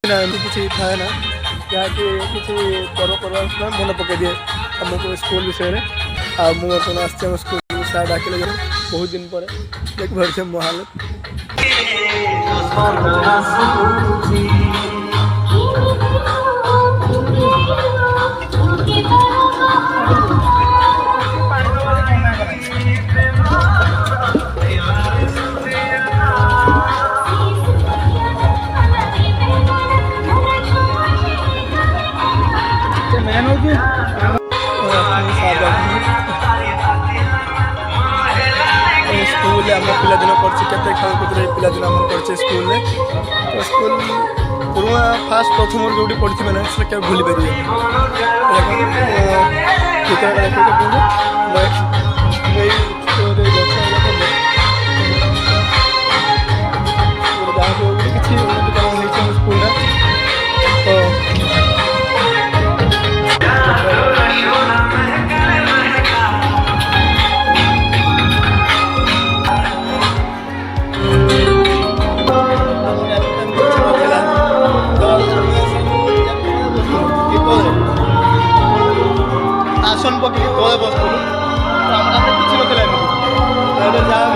ना एमती किसी थाए ना जहाँकि किसी पर्वपर्वाणी मन पकई दिए आमको स्कूल विषय में मुझे आम स्कूल सार डाकिले बहुत दिन पर देख पारे मो हालत स्कूल आम पिलादिन करते खेलकूद पिलादिन आम कर स्कूल तो स्कूल पुरुणा फास्ट प्रथम जो पढ़ी मैंने क्या भूली पारे किसी स्कूल तो आसन पकड़ तले बसुलू किसी ना जहाँ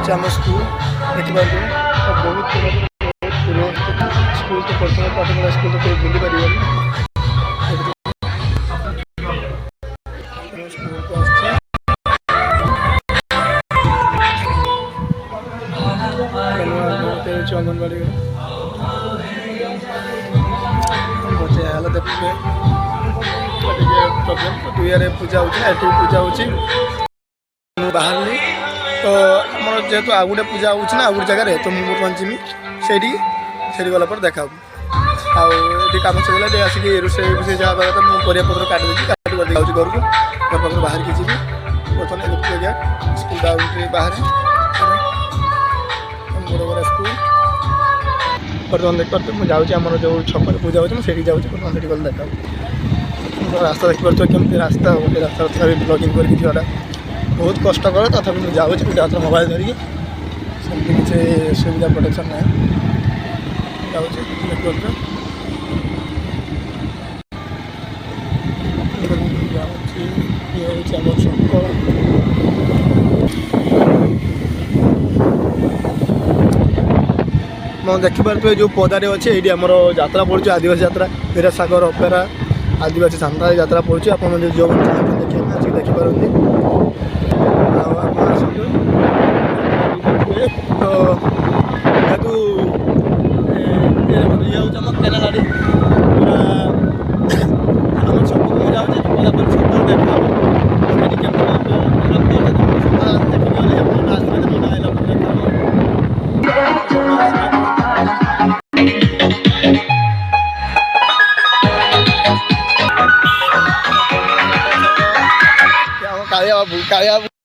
आम स्कूल देखिए बहुत स्कूल तो प्रथम पाठ पढ़ा स्कूल तो कोई भूली पारे अंगनवाड़ी देखिए प्रोब्लेम तो दुआरे पूजा हो पूजा हो बाहर तो आम जेहेतु आ गए पूजा होना आ गए जगह तो मुझे पहुँचमी से गला देखा आगे कम सर आसिक रोषे जहाँ तो मुझे परिवापत्र काट घर को घर पाख बाहर की जी बर्तमान देखिए स्कूल बाउंड्री बाहर बड़ बड़ा स्कूल बर्तमान देख पारे मुझे जाऊँगी आम जो छक पूजा होती जाऊँगी बर्तमान गल देखा रास्ता देख पारे केमती रास्ता गोटे रास्ता तथा ब्लगिंग कर बहुत कष्टकर तथापि मुझे जाऊँगी गोटे हाथ मोबाइल धरिकी सेमती किसी सुविधा प्रोटेक्शन ना जाऊँगी ये हूँ छक देखिपे जो पदारे अच्छे ये आमर यात्रा पड़े आदिवासी यात्रा विरासागर अपेरा आदिवासी सांस्कृतिक यात्रा पड़े आप जो देखिए देखिपारती तो जेहतु ये हूँ केनाल आड़े पूरा आम छक जाऊँचे गलापर छक देखा कालिया बाबू